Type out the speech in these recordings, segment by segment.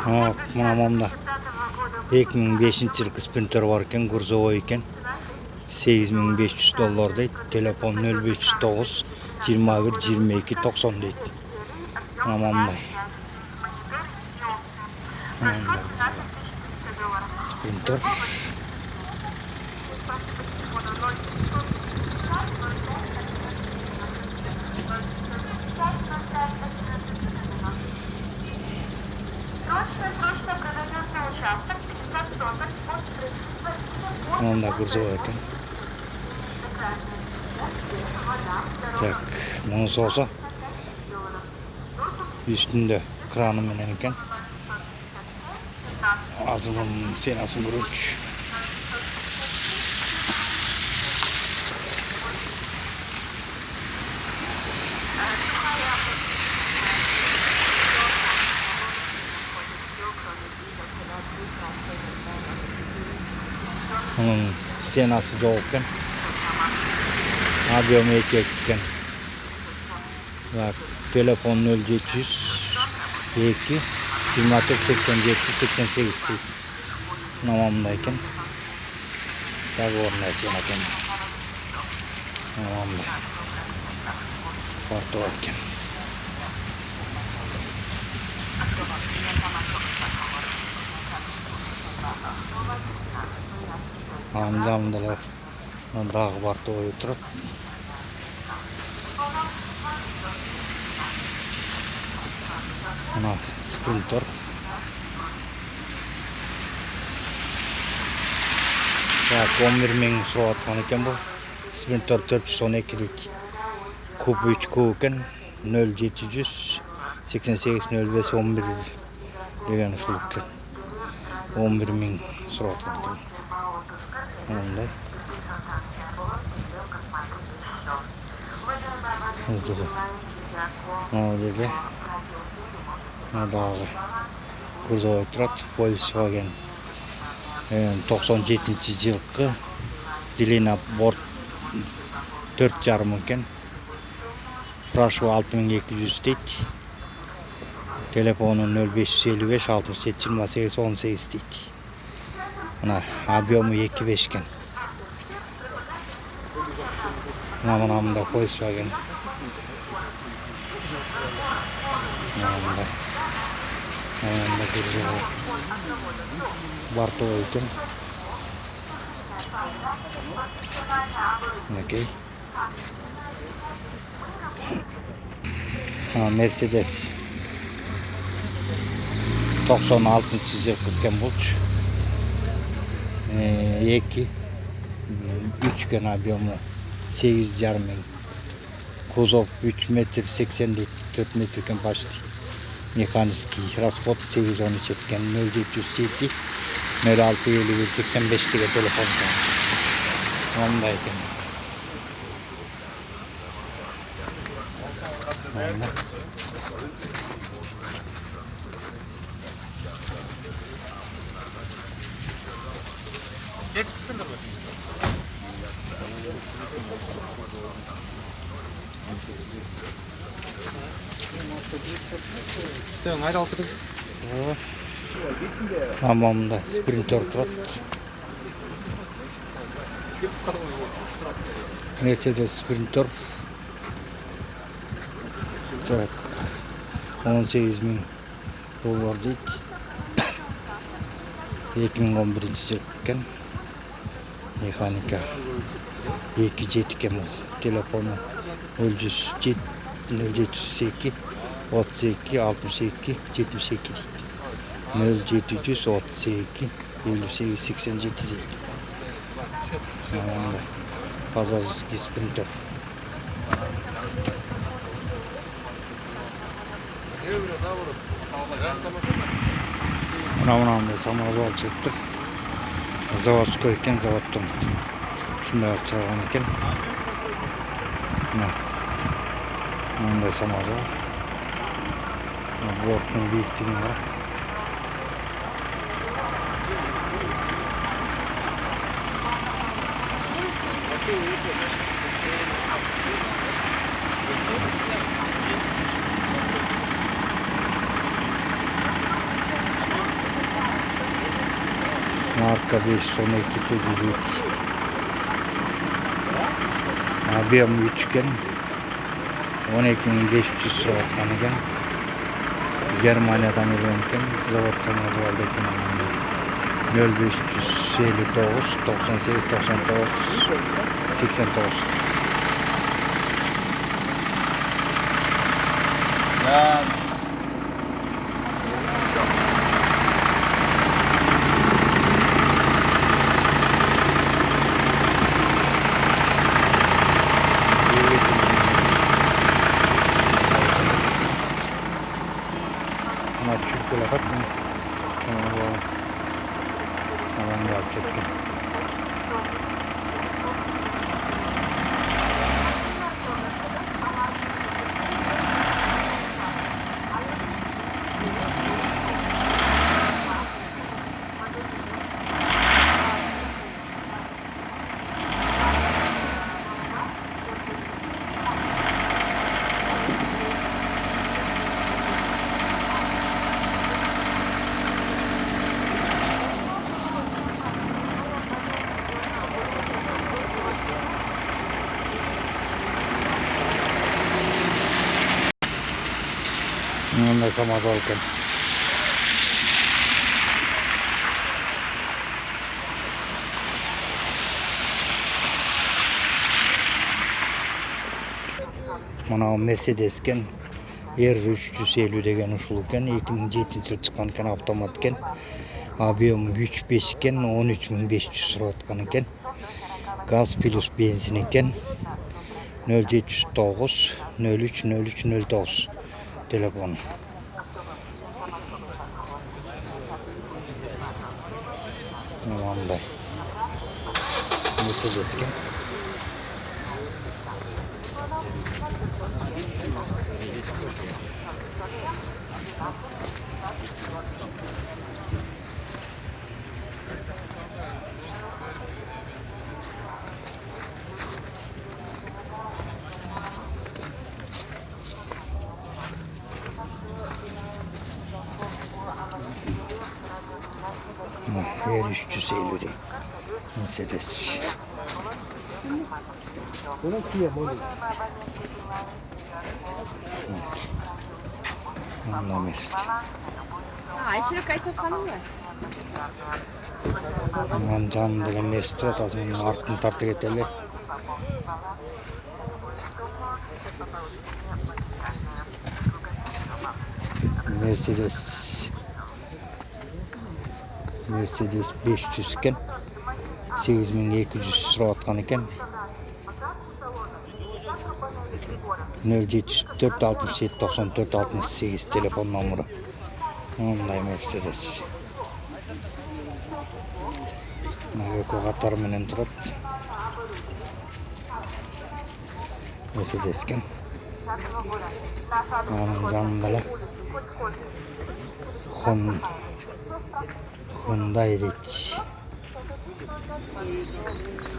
Мынамамда 2005 жылғы спринтер бар екен, грузовой екен. $8500 дейді. Телефон 0509 21 22 90 дейді. Мынамамдай. Спринтер. Мында грузовой екен. Так, мұнысы olsa üstünde kranı menen eкен. Azımın senasın görünç. Onun senası doğukken. Abiyom ekekken. Bak, telefon 0700 2 24 87 88 deydi. Namamdayken. Doговорная сена екен. Намамда. Порто екен. Андамдалар дағы барты ой тұрып. Мына спринтер. Так, 11 мың сұрап атқан екен бұл. Спринтер 412 дейді. Куб 3 куб екен. 0700 88 05 11 деген ұшыл екен. 11 мың сұрап атқан екен. Ондай. Öyle. Дағы грузовой тұрады, Volkswagen 97 жылғы Delina борт 4,5 екен. Прашу 6200 дейді. Телефоны 0555 67 28 18 дейді. Мына объемы 2,5 екен. Мынамында Volkswagen. Мынамында грузовой бортовой екен. Мінекей. Mercedes 96 жылғы екен бұлч. 2 екен объемы 8,5 мың. Кузов 3 метр 80 дейді, 4 метр екен почти. Механический расход 813 екен, 0707 0651 85 деген телефон екен. Онда екен. Стең айда алып кетеді. Мамамда спринтер тұрады. Mercedes спринтер. Так, $18,000 дейді. 2011 жылғы екен. Механика 2,7 екен ол. Телефоны 0702 32 62 72 дейді. 0732 58 87 дейді. Пазарский спринтер. Мынандай самосвал чықты. Заводской екен, заводтың. Шындай шығарған екен. Мынандай самосвал. Борттың биіктігі бар. Marka 512 tecrüt. Объем üçgen 12.500 soğutkan ekan. Germaniyadan elenken zavod samazvalda ekan. 0559 98 99 89. Ya Çürküle katın. Alan yapacaktım. Ondan samaz alken. Mana Mercedes'ken R350 деген ушул экен. 2007-жылы чыккан экен, автомат экен. Объем 3.5 экен, 13.500 сурап аткан экен. Газ плюс бензин экен. 0709 03 03 09 telefon. Vallahi. Mercedes eкен. R350 Mercedes. Bunun Kia modeli. Vallahi Mercedes. Ayçilik aytayotganim var. Aman canım bilen Mercedes atasın, артын тарта кетели. Mercedes 500 eкен. 8200 сурап аткан экен. 074 67 94 68 telefon номері. Ондай Mercedes. Экөө катар менен турат. Mercedes экен. Анын жанында Hyundai Rich.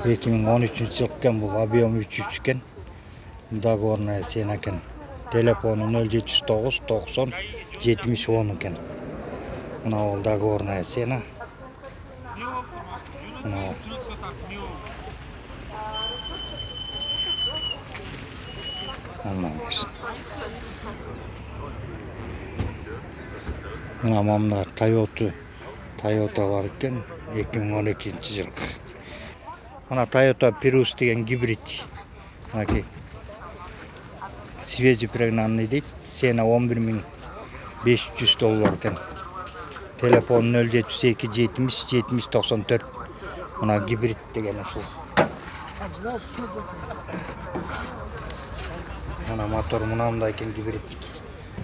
2013 eкен, бул объем 3.3 экен. Договорная цена экен. Телефону 0709 90 70 10 экен. Мына бул договорная цена. Мына мында Toyota бар екен, 2012 жылғы. Мына Toyota Prius деген гибрид. Мынаки свежий пригнанный дейт. Цена $11.500 екен. Телефон 072 70 70 94. Мына гибрид деген ушул. Мына мотор мынандай екен, гибридтик.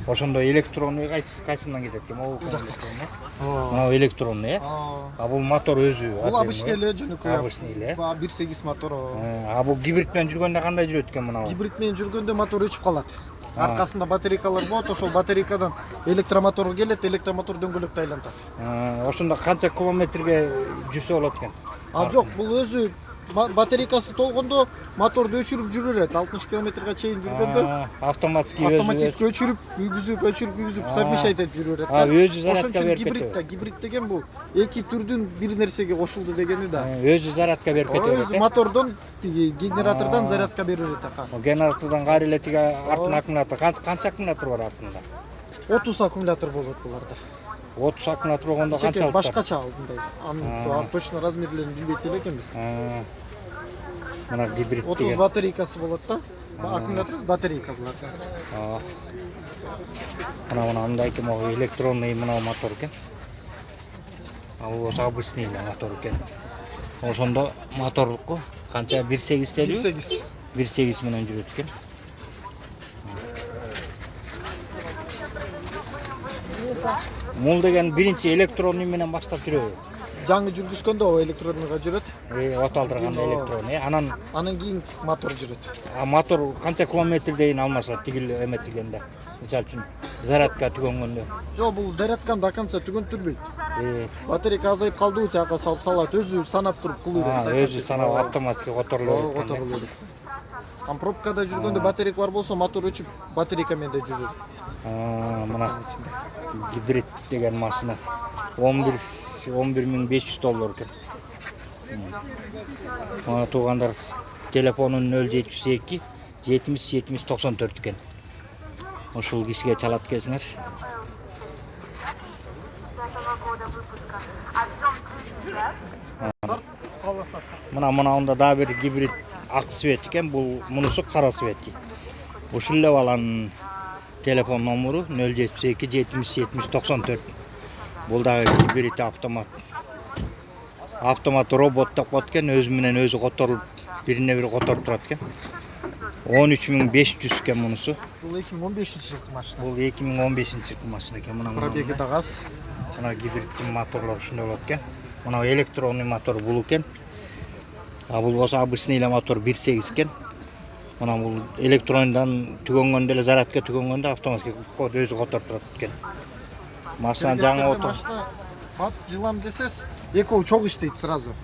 Ошондой электронный кайсынан кетет экен? Могу электронный. Мына электронный, а бул мотор өзү. Бул обычный эле жөнөкөй. Обычный эле. 1.8 мотор. А бул гибрид менен жүргөндө кандай жүрөт экен мына? Гибрид менен жүргөндө мотор өчүп калат. Аркасында батарейкалар болот, ошол батарейкадан электромотор келет, электромотор дөңгөлөктү айлантат. Ошондо канча километрге жүрсө болот экен? Жок, бул өзү батарейкасы толгондо моторду өчүрүп жүрө берет. 60 км чейин жүргөндө автоматически өчүрүп, күйгүзүп, совмещать этип жүрө берет. Өзү зарядка Ошон берип үчүн кетет. гибрид деген бул эки түрдүн бир нерсеге кошулду дегени да. Өзү зарядка берип кетет. Өзү мотордон тиги генератордон зарядка берип берет ака. Генератордон кайра эле тиги артын аккумулятор. Канча аккумулятор бар артында? 30 аккумулятор болот буларда. 30 аккумулятор болгондо канча Чеке алып? башкача мындай. Анын точно размерлерин билбейт эле экенбиз. Мына гибрид 30 деген. батарейкасы болот да. Аккумулятор батарейка буларда. Мына мындай экен, могу электронный мына мотор экен. Ал болсо обычный мотор экен. Ошондо моторлуку канча 1.8 делби? 1.8. 1.8 менен жүрөт экен. Мул деген биринчи электронный менен баштап жүрөбү. Жаңы жүргүзгөндө о электронныйга жүрөт. От алдырганда электронный. Анан кийин мотор жүрөт. Мотор канча километрдейин алмашат тигил эметилгенде. Мисалы үчүн зарядка түгөнгөндө. Жок, бул зарядканы до конца түгөнтүрбөйт. Батарейка азайып калдыбы, тияка салып салат, өзү санап туруп кылуу берет. Өзү санап автоматически которулуп берет. Которулуу берет. Пробкада жүргөндө батарейка бар болсо, мотор өчүп, батарейка менен да жүрөт. Мына гибрид деген машина 11.500 доллар экен. Мына туугандар телефонун 0702 70 70 94 экен. Ушул кишиге чалат келсиңер. Мына дагы бир гибрид ак цвет экен, бул мунусу кара цвет. Ушул эле баланын телефон номеру 072 70 70 94. Бул дагы гибрид автомат. Автомат робот деп коет экен, өзү менен өзү которулуп, бирине бири которуп турат экен. 13.500 экен мунусу. Бул 2015-жылкы машина. Бул 2015-жылкы машина экен. Мына Пробеги да аз. Мына гибридтин моторлору ушундай болот экен. Мына электронный мотор бул экен. Бул болсо обычный эле мотор 1.8 экен. Мына бул электрондан түгөнгөндө эле зарядка түгөнгөндө автоматически өзү которуп турат экен. Машина жаңы отур. Машина бат жылам десес, экөө чок иштейт сразу.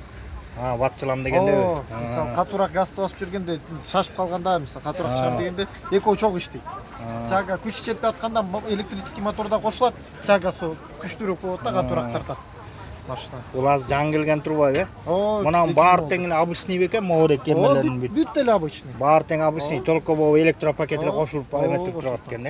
Бат жылам дегенде. Мисалы катуураак газды басып жүргөндө шашып калганда, мисалы катуураак шар дегенде экөө чок иштейт. Жага күч жетпей атканда электрический моторда кошулат, жагасы күчтүүрөөк болот да катуураак тартат. Машина. Бул аз жаңы келген турбайбы? Мына баары тең эле обычный бекен, могу кемелерин бүт. Бүт эле обычный. Баары тең обычный, только бул электропакет эле кошулуп эметип турат экен,